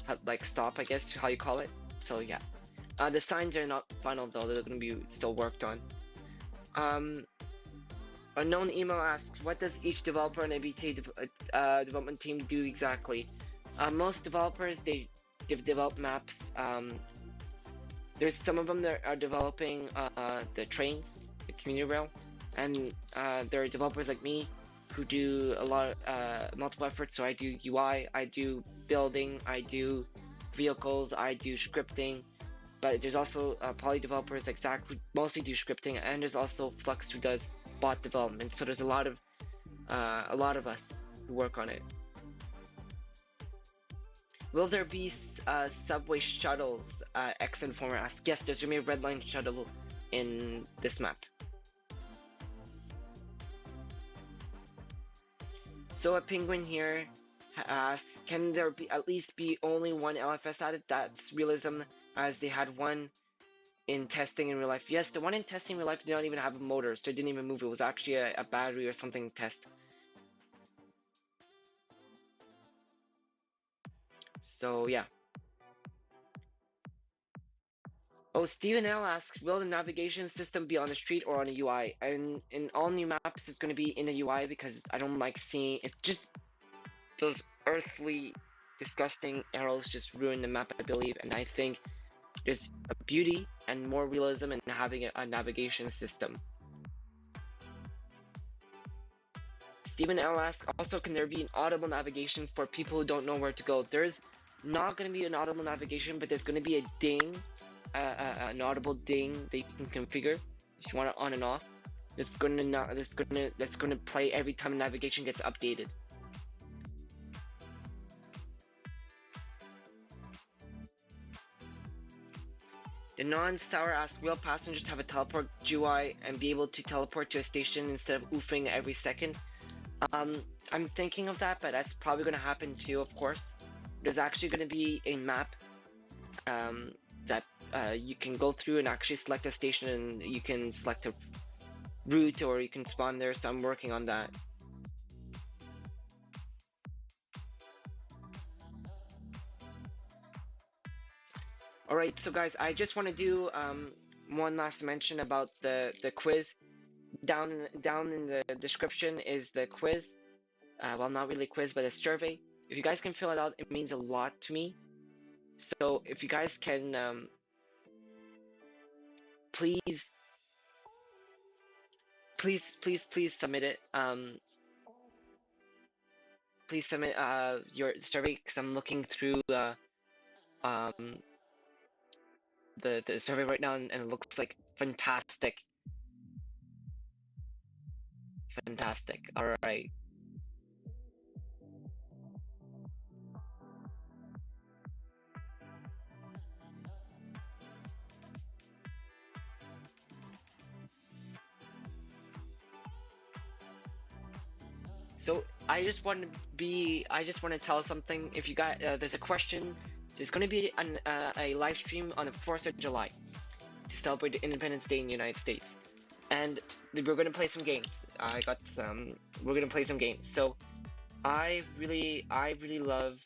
hut-like stop, I guess, how you call it. So yeah. The signs are not final though, they're going to be still worked on. Unknown Email asks, what does each developer and MBTA development team do exactly? Most developers, they develop maps. There's some of them that are developing the trains, the commuter rail, and there are developers like me who do a lot of multiple efforts. So I do UI, I do building, I do vehicles, I do scripting. But there's also poly developers like Zach who mostly do scripting, and there's also Flux who does bot development. So there's a lot of us who work on it. Will there be subway shuttles? X Informer asks. Yes, there's gonna be a red line shuttle in this map. So a penguin here asks, can there be at least be only one LFS added? That's realism, as they had one in testing in real life. Yes, the one in testing in real life did not even have a motor, so it didn't even move. It was actually a battery or something to test. So yeah. Oh, Stephen L asks, will the navigation system be on the street or on a UI? And in all new maps, it's going to be in a UI because I don't like seeing it. Just those earthly, disgusting arrows just ruin the map, I believe. And I think there's a beauty and more realism in having a navigation system. Stephen L asks, also, can there be an audible navigation for people who don't know where to go? There's not going to be an audible navigation, but there's going to be a ding. An audible ding that you can configure if you want it on and off. That's gonna play every time navigation gets updated. The non-sour asks, will passengers have a teleport GUI and be able to teleport to a station instead of oofing every second? I'm thinking of that, but that's probably gonna happen too, of course. There's actually gonna be a map that you can go through and actually select a station, and you can select a route or you can spawn there, so I'm working on that. Alright, so guys, I just want to do one last mention about the quiz. Down in the description is the quiz. Well, not really a quiz, but a survey. If you guys can fill it out, it means a lot to me. So if you guys can, please, please submit it. Please submit your survey because I'm looking through um the survey right now, and it looks like fantastic, fantastic. All right. So I just want to tell something. If you got, there's a question. There's going to be a live stream on the 4th of July to celebrate Independence Day in the United States, and we're going to play some games. We're going to play some games. So I really love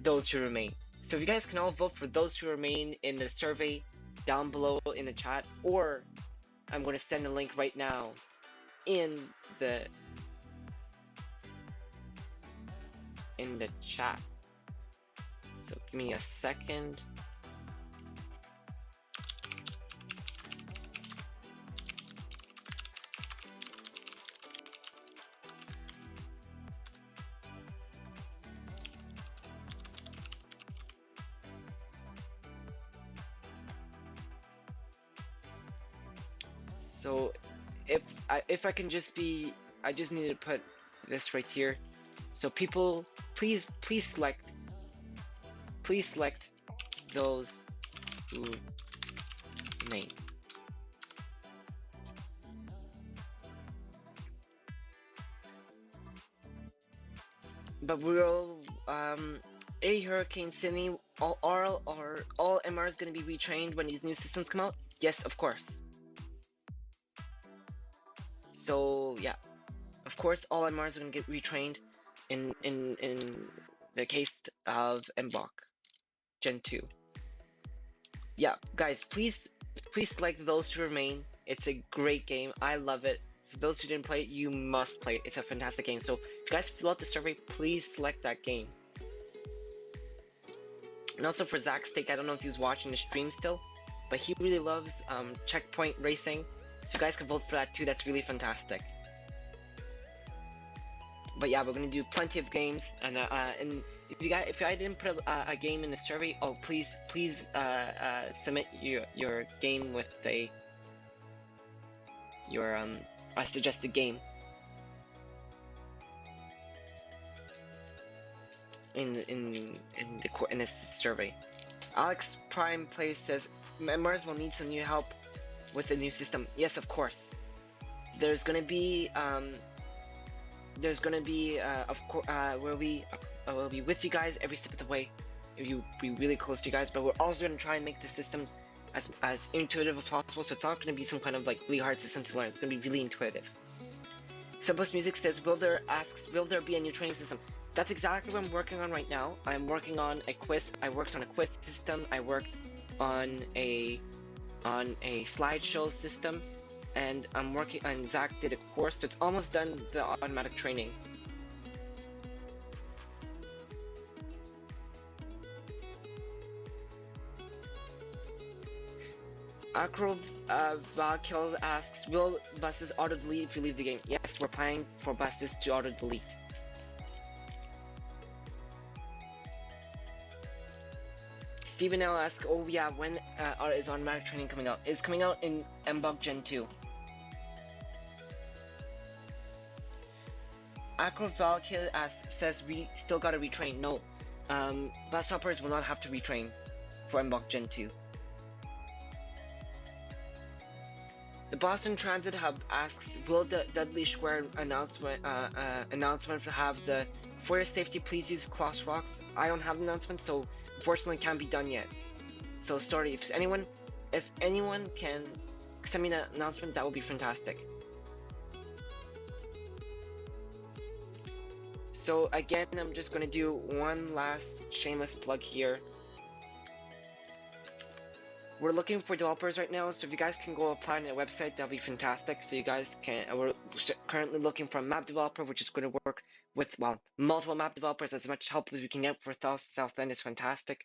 Those Who Remain. So if you guys can all vote for Those Who Remain in the survey down below in the chat, or I'm going to send a link right now in the chat. So give me a second. So if I can just be, I just need to put this right here. So people, please select Those Who Remain. But we'll A Hurricane Sydney, all MRs gonna be retrained when these new systems come out? Yes, of course. So yeah, of course all MRs are gonna get retrained in the case of MBlock Gen 2. Yeah, guys, please select Those Who Remain. It's a great game. I love it. For those who didn't play it, you must play it. It's a fantastic game. So if you guys fill out the survey, please select that game. And also for Zach's sake, I don't know if he was watching the stream still, but he really loves checkpoint racing. So you guys can vote for that too. That's really fantastic. But yeah, we're gonna do plenty of games, and if I didn't put a game in the survey, oh please submit your game with your suggested game in this survey. Alex Prime Plays says members will need some new help with the new system. Yes, of course. There's gonna be of course we'll be with you guys every step of the way. You'll be really close to you guys, but we're also gonna try and make the systems as intuitive as possible. So it's not gonna be some kind of like really hard system to learn. It's gonna be really intuitive. Simplest Music says, will there be a new training system? That's exactly what I'm working on right now. I'm working on a quiz. I worked on a quiz system. I worked on a slideshow system, and I'm working on Zach did a course, so it's almost done the automatic training. Acro Valkill asks, will buses auto-delete if you leave the game? Yes, we're planning for buses to auto-delete. Stephen L asks, oh yeah, when is automatic training coming out? It's coming out in MBlock Gen 2. Acro Valkill says we still gotta retrain. No, bus hoppers will not have to retrain for MBlock Gen 2. The Boston Transit Hub asks, will the Dudley Square announcement have the, for your safety, please use cloth rocks? I don't have an announcement, so unfortunately can't be done yet. So sorry, if anyone can send me an announcement, that would be fantastic. So again, I'm just gonna do one last shameless plug here. we're looking for developers right now, so if you guys can go apply on the website, that'll be fantastic. So you guys can. We're currently looking for a map developer, which is going to work with, well, multiple map developers. As much help as we can get for South End is fantastic.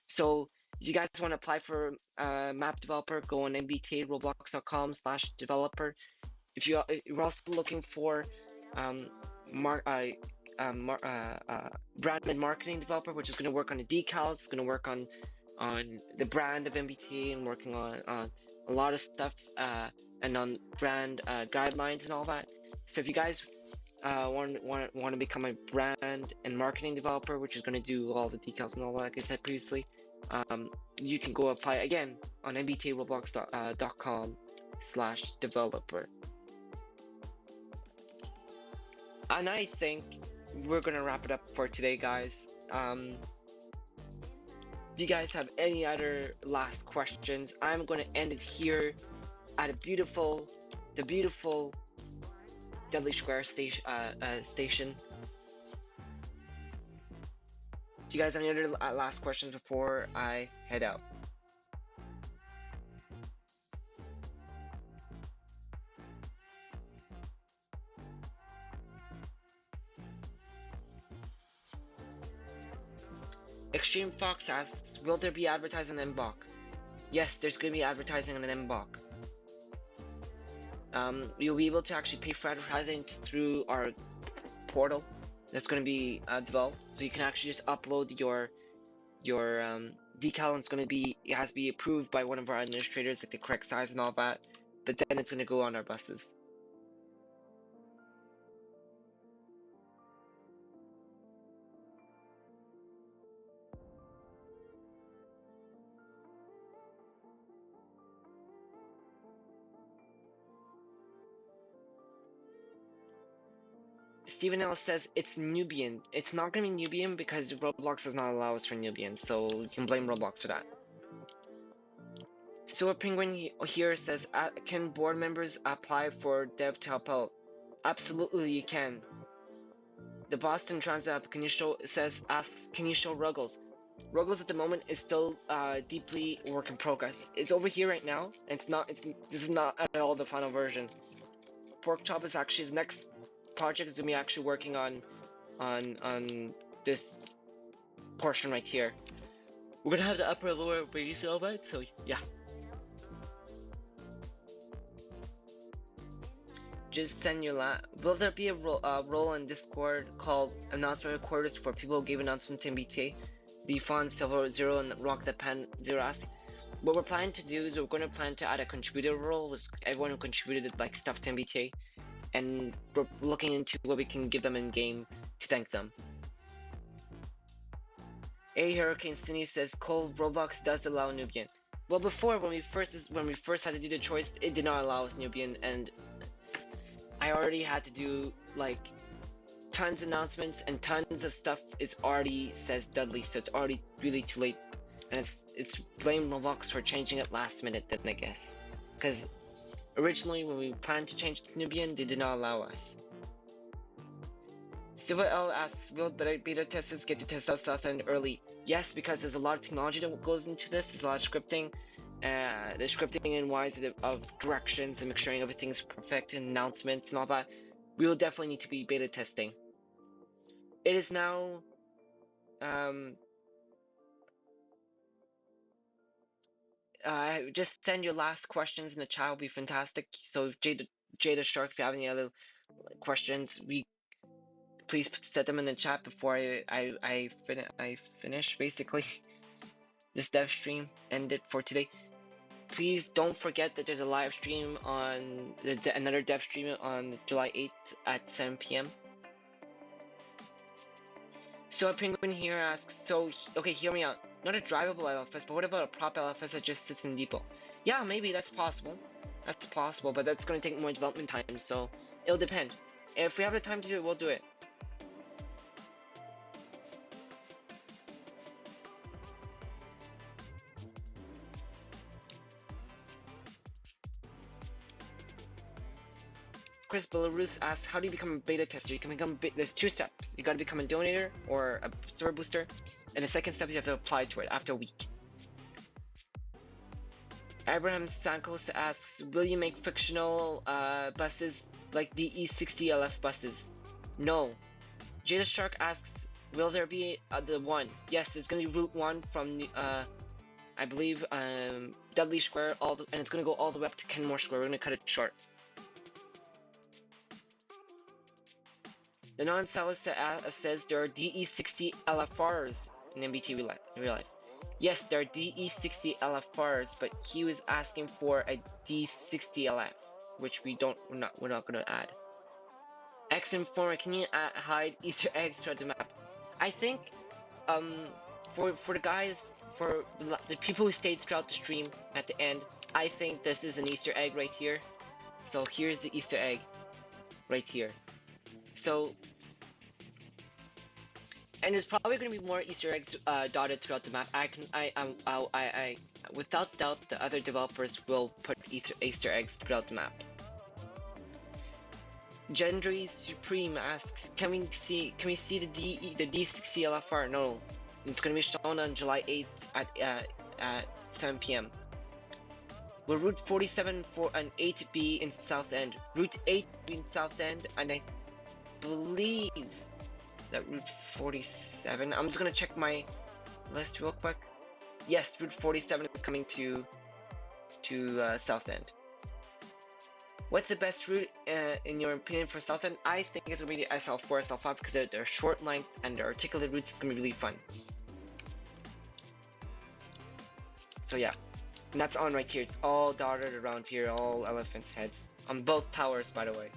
So if you guys want to apply for a map developer, go on MBTA roblox.com/developer. If you're also looking for um, branded marketing developer, which is going to work on the decals, it's going to work on the brand of MBTA and working on a lot of stuff and on brand guidelines and all that. So if you guys want to become a brand and marketing developer, which is going to do all the decals and all that, like I said previously, you can go apply again on mbtaroblox.com/developer. And I think we're gonna wrap it up for today, guys. Do you guys have any other last questions? I'm gonna end it here at the beautiful Dudley Square station. Do you guys have any other last questions before I head out? Extreme Fox asks, will there be advertising on MBOK? Yes, there's going to be advertising on an MBOK. You'll be able to actually pay for advertising through our portal that's going to be developed. So you can actually just upload your decal, and it has to be approved by one of our administrators, like the correct size and all that. But then it's going to go on our buses. Steven L says it's Nubian. It's not going to be Nubian because Roblox does not allow us for Nubian, so you can blame Roblox for that. So a penguin here says, can board members apply for dev to help out? Absolutely, you can. The Boston Transit app, asks, can you show Ruggles? Ruggles at the moment is still deeply work in progress. It's over here right now. And this is not at all the final version. Pork Chop is actually his next project is gonna be actually working on this portion right here. We're gonna have the upper and lower base of it, so yeah. Just send your will there be a role in Discord called announcement recorders for people who gave announcements to MBTA? The Fawn Silver Zero and Rock the Pen Zero ask. What we're planning to do is we're gonna plan to add a contributor role with everyone who contributed like stuff to MBTA. And we're looking into what we can give them in game to thank them. A Hurricane Cindy says, Cole, Roblox does allow Nubian. Well, before when we first had to do the choice, it did not allow us Nubian, and I already had to do like tons of announcements and tons of stuff is already says Dudley, so it's already really too late, and it's blame Roblox for changing it last minute then I guess, because originally, when we planned to change to Nubian, they did not allow us. Silva L asks, will beta testers get to test out South End early? Yes, because there's a lot of technology that goes into this. There's a lot of scripting. The scripting and wise of directions and make sure everything's perfect and announcements and all that. We will definitely need to be beta testing. It is now just send your last questions in the chat will be fantastic. So if Jada Shark, if you have any other questions, please set them in the chat before I finish basically this dev stream ended for today. Please don't forget that there's a live stream on another dev stream on July 8th at 7 p.m. So a penguin here asks, so okay, hear me out. Not a drivable LFS, but what about a prop LFS that just sits in the depot? Yeah, maybe that's possible. That's possible, but that's going to take more development time, so it'll depend. If we have the time to do it, we'll do it. Chris Belarus asks, how do you become a beta tester? You can become there's two steps. You gotta become a donator or a server booster, and the second step is you have to apply to it after a week. Abraham Sankos asks, will you make fictional buses like the E60LF buses? No. Jada Shark asks, will there be the one? Yes, there's gonna be Route 1 from I believe Dudley Square and it's gonna go all the way up to Kenmore Square. We're gonna cut it short. The non-Salis says there are DE60 LFRs in MBTA in real life. Yes, there are DE60 LFRs, but he was asking for a D60 LF, which we're not gonna add. X Informer, can you hide Easter eggs throughout the map? I think for the guys, for the people who stayed throughout the stream at the end, I think this is an Easter egg right here. So here's the Easter egg right here. So, and there's probably going to be more Easter eggs dotted throughout the map. I without doubt, the other developers will put Easter eggs throughout the map. Gendry Supreme asks, can we see the D60 LFR? No, it's going to be shown on July 8th at 7 p.m. Will Route 47 and 8 be in South End? Route 8 be in South End, and I believe that Route 47. I'm just gonna check my list real quick. Yes, Route 47 is coming to South End. What's the best route in your opinion for South End? I think it's gonna be the SL4, SL5 because they're short length and their articulated routes is gonna be really fun. So yeah, and that's on right here. It's all dotted around here, all elephants' heads on both towers, by the way.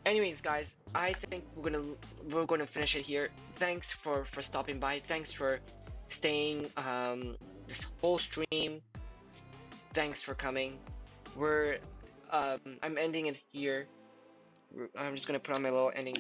Anyways, guys, I think we're gonna finish it here. Thanks for stopping by. Thanks for staying this whole stream. Thanks for coming. I'm ending it here. I'm just gonna put on my little ending.